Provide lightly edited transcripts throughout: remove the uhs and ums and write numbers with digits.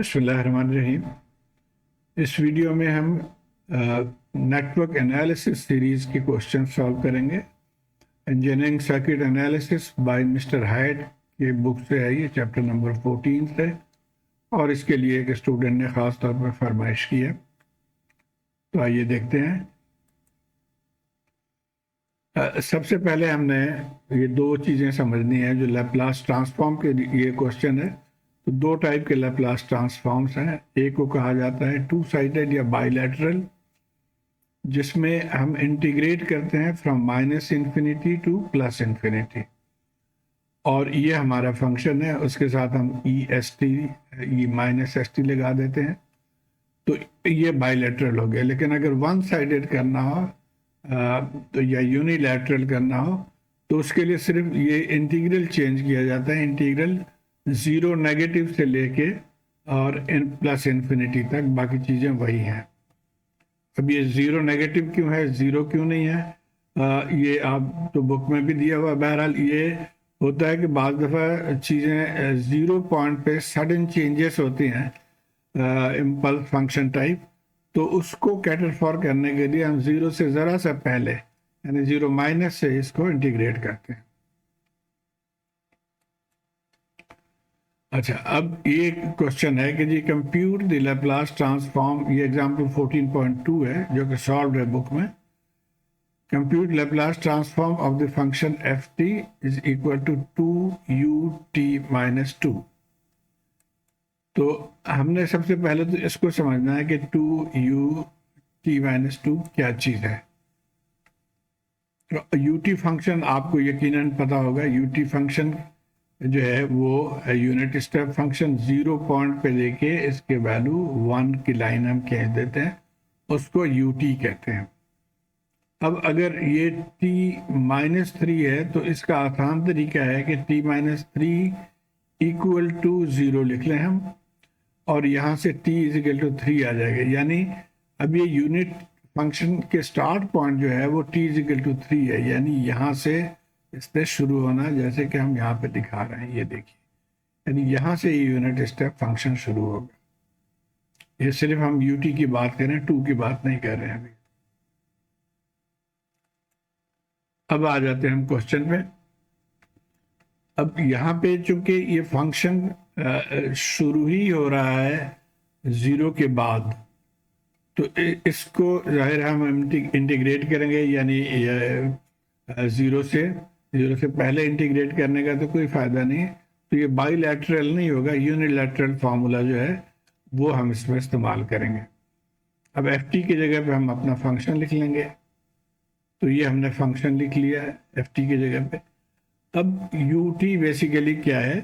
बिस्मिल्लाहिर्रहमानिर्रहीम। इस वीडियो में हम नेटवर्क एनालिसिस सीरीज के क्वेश्चन सॉल्व करेंगे। Engineering circuit analysis bye mister height के बुक से है, ये चैप्टर नंबर 14 से, और इसके लिए एक स्टूडेंट ने ख़ास तौर पर फरमाइश की है। तो आइए देखते हैं। सबसे पहले हमने ये दो चीज़ें समझनी है। जो लैप्लास ट्रांसफॉर्म के ये क्वेश्चन है, तो दो टाइप के लैप्लास ट्रांसफॉर्म्स हैं। एक को कहा जाता है टू साइडेड या बाइलैटरल, जिसमें हम इंटीग्रेट करते हैं from minus infinity two plus infinity, और ये हमारा फंक्शन है, उसके साथ हम ई माइनस एस टी लगा देते हैं, तो ये बाइलैटरल हो गया। लेकिन अगर वन साइडेड करना हो तो या यूनिलैटरल करना हो, तो उसके लिए सिर्फ ये इंटीग्रल चेंज किया जाता है। इंटीग्रल ज़ीरो नेगेटिव से लेके और प्लस इन्फिनिटी तक, बाकी चीज़ें वही हैं। अब ये ज़ीरो नेगेटिव क्यों है, ज़ीरो क्यों नहीं है, ये आप तो बुक में भी दिया हुआ। बहरहाल ये होता है कि बाज़ दफ़ा चीज़ें ज़ीरो पॉइंट पे सडन चेंजेस होती हैं, इम्पल्स फंक्शन टाइप, तो उसको कैटर फॉर करने के लिए हम ज़ीरो से ज़रा सा पहले, यानी ज़ीरो माइनस से इसको इंटीग्रेट करते हैं। अच्छा, अब ये क्वेश्चन है कि जी कंप्यूट द लैप्लास ट्रांसफॉर्म, ये एग्जांपल 14.2 है जो कि सॉल्व है बुक में। Compute Laplace transform of the function f t is equal to 2u(t-2)। तो हमने सबसे पहले तो इसको समझना है कि 2u(t-2) क्या चीज़ है। तो यूटी फंक्शन आपको यकीनन पता होगा। यूटी फंक्शन जो है वो यूनिट स्टेप फंक्शन, 0 पॉइंट पे लेके इसके वैल्यू 1 की लाइन हम खींच देते हैं, उसको यूटी कहते हैं। अब अगर ये t-3 है, तो इसका आसान तरीका है कि t-3 इक्वल टू 0 लिख लें हम, और यहाँ से t इक्वल टू 3 आ जाएगा। यानी अब ये यूनिट फंक्शन के स्टार्ट पॉइंट जो है वो t इक्वल टू 3 है, यानी यहाँ से इस पे शुरू होना, जैसे कि हम यहाँ पे दिखा रहे हैं, ये देखिए, यानी यहाँ से यूनिट स्टेप फंक्शन शुरू होगा। ये सिर्फ हम यूटी की बात कर रहे हैं, 2 की बात नहीं कर रहे हैं अभी। अब आ जाते हैं हम क्वेश्चन पे। अब यहाँ पे चूंकि ये फंक्शन शुरू ही हो रहा है 0 के बाद, तो इसको जाहिर हम इंटीग्रेट करेंगे, यानी ज़ीरो से पहले इंटीग्रेट करने का तो कोई फ़ायदा नहीं। तो ये बाइलैटरल नहीं होगा, यूनिलैटरल फार्मूला जो है वो हम इसमें इस्तेमाल करेंगे। अब एफ टी की जगह पे हम अपना फंक्शन लिख लेंगे। तो ये हमने फंक्शन लिख लिया है एफ टी की जगह पे। अब यू टी बेसिकली क्या है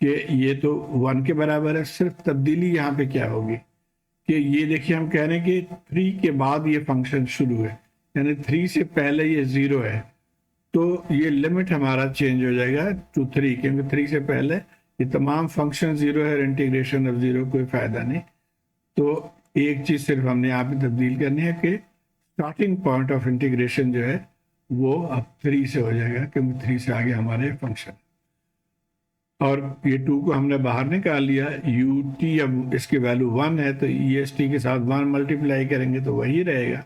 कि ये तो 1 के बराबर है, सिर्फ तब्दीली यहाँ पे क्या होगी कि ये देखिए, हम कह रहे हैं कि 3 के बाद ये फंक्शन शुरू है, यानी 3 से पहले ये 0 है, तो ये लिमिट हमारा चेंज हो जाएगा टू 3, क्योंकि 3 से पहले ये तमाम फंक्शन 0 है, इंटीग्रेशन ऑफ 0 कोई फ़ायदा नहीं। तो एक चीज़ सिर्फ हमने यहाँ पे तब्दील करनी है कि स्टार्टिंग पॉइंट ऑफ इंटीग्रेशन जो है वो अब 3 से हो जाएगा, क्योंकि 3 से आगे हमारे फंक्शन, और ये 2 को हमने बाहर निकाल लिया। यू टी अब इसकी वैल्यू 1 है, तो ई एस टी के साथ 1 मल्टीप्लाई करेंगे तो वही रहेगा।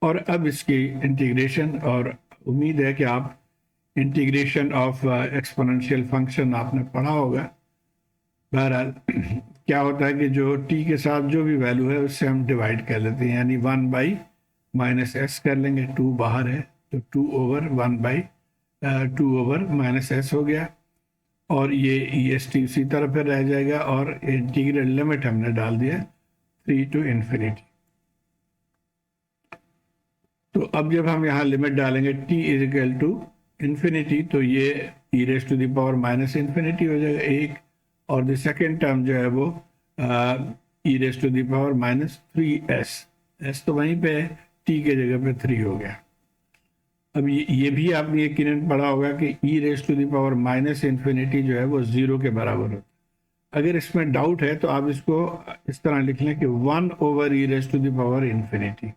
और अब इसकी इंटीग्रेशन, और उम्मीद है कि आप इंटीग्रेशन ऑफ एक्सपोनेंशियल फंक्शन आपने पढ़ा होगा। बहरहाल क्या होता है कि जो t के साथ जो भी वैल्यू है उससे हम डिवाइड कर लेते हैं, यानी 1/-s कर लेंगे। 2 बाहर है तो 2/(1/2)(-s) हो गया, और ये ई एस टी उसी तरह पर रह जाएगा, और इंटीग्रल लिमिट हमने डाल दिया 3 to इन्फिनिटी। तो अब जब हम यहाँ लिमिट डालेंगे t is equal to infinity, तो ये e raise to the power minus infinity हो जाएगा एक, और द सेकेंड टर्म जो है वो e raise to the power -3s, s तो वहीं पे t के जगह पे 3 हो गया। अब ये भी आपने यकीनन पढ़ा होगा कि e raise to the power minus infinity जो है वो 0 के बराबर होता है। अगर इसमें डाउट है तो आप इसको इस तरह लिख लें कि 1/e raise to the power infinity.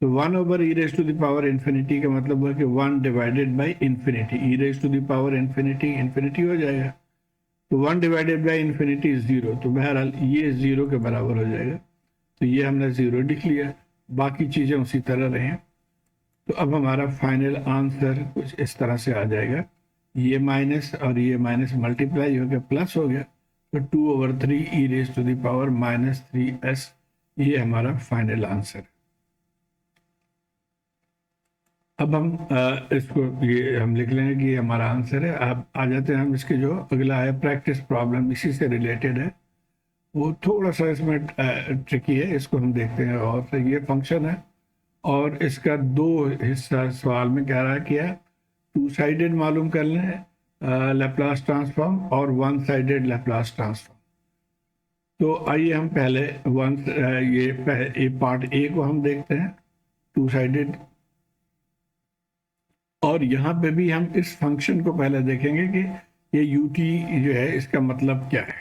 तो 1/e raise to the power infinity का मतलब है कि 1 divided by infinity, e raise to the power infinity infinity हो जाएगा। तो 1 डिवाइडेड बाई इन्फिनिटी इज 0, तो बहरहाल ये 0 के बराबर हो जाएगा। तो ये हमने 0 लिख लिया, बाकी चीज़ें उसी तरह रहें। तो अब हमारा फाइनल आंसर कुछ इस तरह से आ जाएगा, ये माइनस और ये माइनस मल्टीप्लाई हो गया, प्लस हो गया, तो 2/3 e raise to the power -3s, ये हमारा फाइनल आंसर है। अब हम इसको ये हम लिख लेंगे कि ये हमारा आंसर है। अब आ जाते हैं हम इसके जो अगला है प्रैक्टिस प्रॉब्लम, इसी से रिलेटेड है, वो थोड़ा सा इसमें ट्रिकी है, इसको हम देखते हैं। और ये फंक्शन है और इसका दो हिस्सा सवाल में कह रहा है कि टू साइडेड मालूम कर लें लैप्लास ट्रांसफॉर्म और वन साइडेड लैप्लास ट्रांसफॉर्म। तो आइए हम पहले ये पार्ट ए को हम देखते हैं, टू साइडेड, और यहाँ पे भी हम इस फंक्शन को पहले देखेंगे कि ये यूटी जो है इसका मतलब क्या है।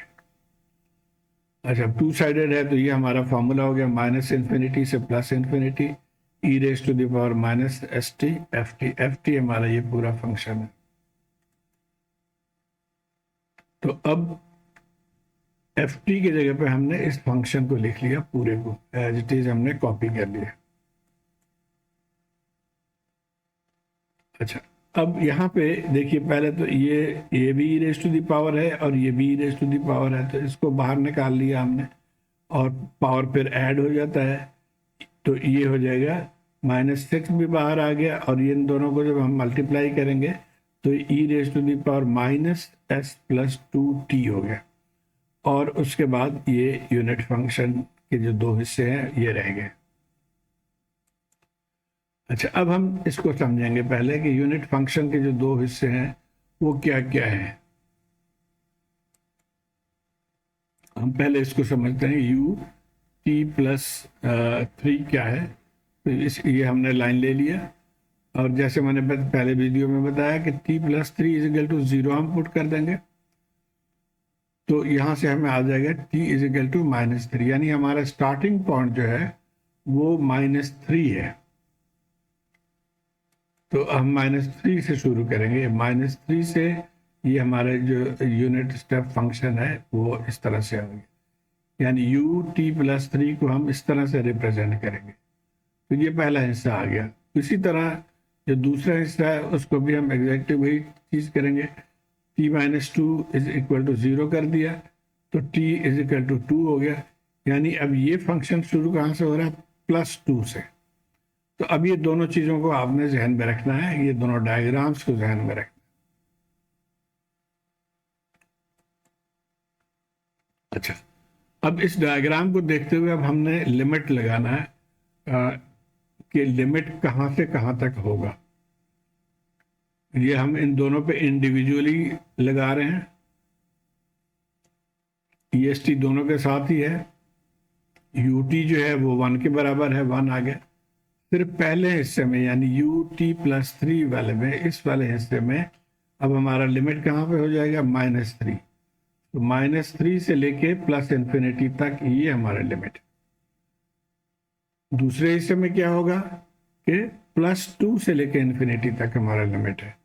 अच्छा, टू साइडेड है तो ये हमारा फॉर्मूला हो गया -इन्फिनिटी से +infinity e raise to the power -st ft हमारा ये पूरा फंक्शन है। तो अब ft की जगह पे हमने इस फंक्शन को लिख लिया, पूरे को एज इट इज हमने कॉपी कर लिया। अच्छा, अब यहाँ पे देखिए, पहले तो ये भी ई रेज टू दी पावर है और ये भी ई रेज टू दी पावर है, तो इसको बाहर निकाल लिया हमने और पावर फिर ऐड हो जाता है, तो ये हो जाएगा -6 भी बाहर आ गया, और ये इन दोनों को जब हम मल्टीप्लाई करेंगे तो e raise to the power -s+2t हो गया, और उसके बाद ये यूनिट फंक्शन के जो दो हिस्से हैं ये रह गए। अच्छा, अब हम इसको समझेंगे पहले कि यूनिट फंक्शन के जो दो हिस्से हैं वो क्या क्या है। हम पहले इसको समझते हैं, u t+3 क्या है। तो ये हमने लाइन ले लिया, और जैसे मैंने पहले वीडियो में बताया कि t+3 = 0 हम पुट कर देंगे, तो यहाँ से हमें आ जाएगा t = -3, यानी हमारा स्टार्टिंग पॉइंट जो है वो -3 है। तो हम -3 से शुरू करेंगे, -3 से ये हमारे जो यूनिट स्टेप फंक्शन है वो इस तरह से आएंगे, यानी ut+3 को हम इस तरह से रिप्रेजेंट करेंगे। तो ये पहला हिस्सा आ गया। इसी तरह जो दूसरा हिस्सा है उसको भी हम एग्जैक्ट वही चीज़ करेंगे, t-2 = 0 कर दिया, तो t = 2 हो गया, यानी अब ये फंक्शन शुरू कहाँ से हो रहा है, +2 से। तो अब ये दोनों चीज़ों को आपने जहन में रखना है, ये दोनों डायग्राम्स को जहन में रखना। अच्छा, अब इस डायग्राम को देखते हुए अब हमने लिमिट लगाना है कि लिमिट कहाँ से कहाँ तक होगा। ये हम इन दोनों पे इंडिविजुअली लगा रहे हैं, EST दोनों के साथ ही है, UT जो है वो 1 के बराबर है, 1 आ गया। सिर्फ पहले हिस्से में यानी ut+3 वाले में, इस वाले हिस्से में अब हमारा लिमिट कहाँ पे हो जाएगा, -3। तो -3 से लेके +इन्फिनिटी तक ये हमारा लिमिट। दूसरे हिस्से में क्या होगा कि +2 से लेके इन्फिनिटी तक हमारा लिमिट है,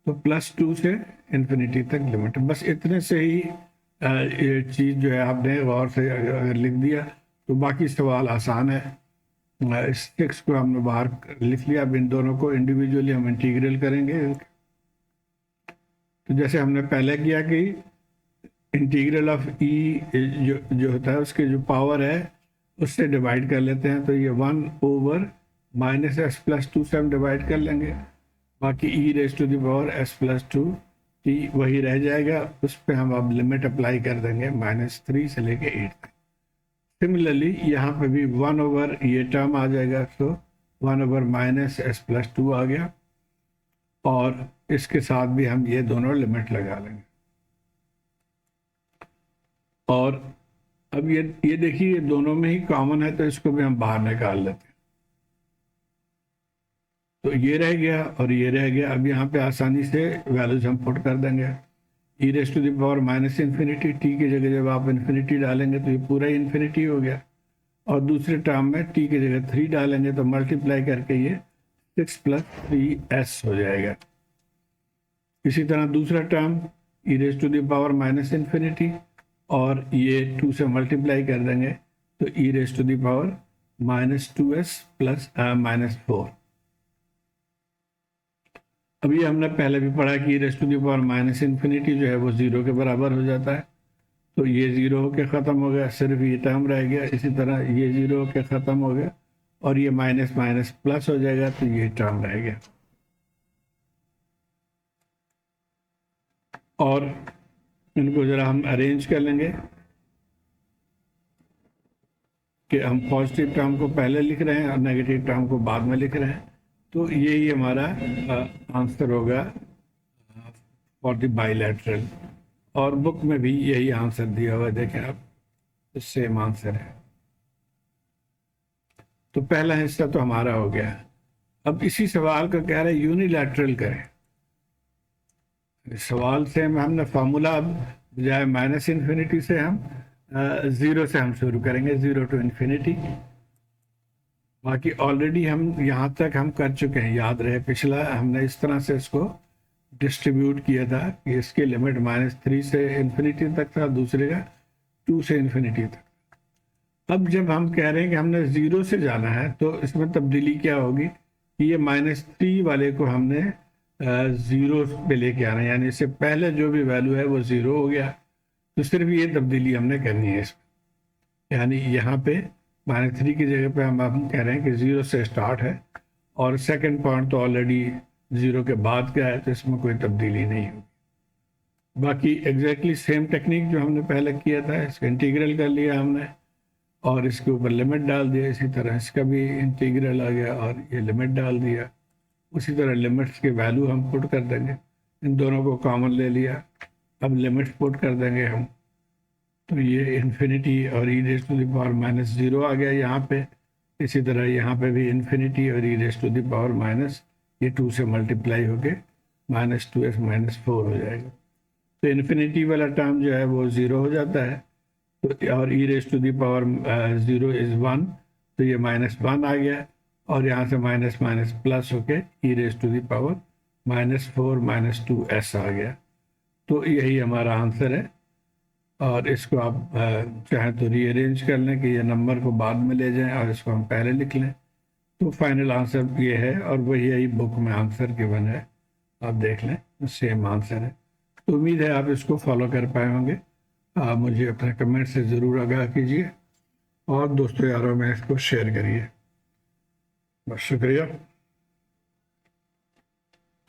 तो +2 से इन्फिनिटी तक लिमिट है। बस इतने से ही ये चीज़ जो है आपने गौर से अगर लिख दिया तो बाकी सवाल आसान है। इस 6 को हमने बाहर लिख लिया, अब इन दोनों को इंडिविजुअली हम इंटीग्रल करेंगे। तो जैसे हमने पहले किया कि इंटीग्रल ऑफ ई जो होता है उसके जो पावर है उससे डिवाइड कर लेते हैं, तो ये 1/-s+2 से हम डिवाइड कर लेंगे, बाकी e raise to the power s+2t वही रह जाएगा, उस पर हम अब लिमिट अप्लाई कर देंगे -3 से लेके 8 तक। सिमिलरली यहाँ पे भी 1/, ये टर्म आ जाएगा, तो 1/-s+2 आ गया, और इसके साथ भी हम ये दोनों लिमिट लगा लेंगे। और अब ये देखिए, ये दोनों में ही कॉमन है, तो इसको भी हम बाहर निकाल लेते हैं, तो ये रह गया और ये रह गया। अब यहाँ पे आसानी से वैल्यूज हम पुट कर देंगे, e raise to the power -infinity, t की जगह जब आप इन्फिनिटी डालेंगे तो ये पूरा इन्फिनिटी हो गया, और दूसरे टर्म में टी की जगह 3 डालेंगे तो मल्टीप्लाई करके ये 6 + 3s हो जाएगा। इसी तरह दूसरा term e raise to the power minus infinity, और ये 2 से मल्टीप्लाई कर देंगे तो e raise to the power -2s plus -4। अभी हमने पहले भी पढ़ा कि e raise to the power minus infinity जो है वो 0 के बराबर हो जाता है, तो ये 0 होके ख़त्म हो गया, सिर्फ ये टर्म रह गया। इसी तरह ये 0 होके ख़त्म हो गया और ये माइनस माइनस प्लस हो जाएगा, तो ये टर्म रह गया। और इनको ज़रा हम अरेंज कर लेंगे कि हम पॉजिटिव टर्म को पहले लिख रहे हैं और नेगेटिव टर्म को बाद में लिख रहे हैं। तो यही हमारा आंसर होगा फॉर द बाइलैटरल, और बुक में भी यही आंसर दिया हुआ है, देखें आप, सेम आंसर है। तो पहला हिस्सा तो हमारा हो गया। अब इसी सवाल का कह रहे हैं यूनिलैटरल करें। सवाल से हमने फार्मूला अब बजाय माइनस इन्फिनिटी से हम 0 से हम शुरू करेंगे, 0 टू इन्फिनिटी। बाकी ऑलरेडी हम यहाँ तक हम कर चुके हैं, याद रहे पिछला हमने इस तरह से इसको डिस्ट्रीब्यूट किया था कि इसके लिमिट -3 से इन्फिनिटी तक था, दूसरे का 2 से इन्फिनिटी तक। अब जब हम कह रहे हैं कि हमने 0 से जाना है तो इसमें तब्दीली क्या होगी कि ये -3 वाले को हमने 0 पे लेके आना है, यानी इससे पहले जो भी वैल्यू है वो 0 हो गया। तो सिर्फ ये तब्दीली हमने करनी है इसमें, यानी यहाँ पे -3 की जगह पे हम कह रहे हैं कि 0 से स्टार्ट है और सेकंड पॉइंट तो ऑलरेडी 0 के बाद का है, तो इसमें कोई तब्दीली नहीं होगी। बाकी एग्जैक्टली सेम टेक्निक जो हमने पहले किया था, इसका इंटीग्रल कर लिया हमने और इसके ऊपर लिमिट डाल दिया। इसी तरह इसका भी इंटीग्रल आ गया और ये लिमिट डाल दिया। उसी तरह लिमिट्स के वैल्यू हम पुट कर देंगे, इन दोनों को कॉमन ले लिया, अब लिमिट्स पुट कर देंगे हम। तो ये इन्फिनिटी और e raise to the power -0 आ गया यहाँ पे। इसी तरह यहाँ पे भी इन्फिनिटी और e raise to the power minus, ये 2 से मल्टीप्लाई होके -2s -4 हो जाएगा। तो इन्फिनिटी वाला टर्म जो है वो 0 हो जाता है, तो और e raise to the power 0 is 1, तो ये -1 आ गया और यहाँ से माइनस माइनस प्लस होके e raise to the power -4 -2s आ गया। तो यही हमारा आंसर है। और इसको आप चाहें तो रीअरेंज कर लें कि ये नंबर को बाद में ले जाएं और इसको हम पहले लिख लें, तो फाइनल आंसर ये है। और वही यही बुक में आंसर गिवन है, आप देख लें, सेम आंसर है। तो उम्मीद है आप इसको फॉलो कर पाए होंगे। आप मुझे अपने कमेंट से ज़रूर आगाह कीजिए और दोस्तों यारों में इसको शेयर करिए। बस शुक्रिया।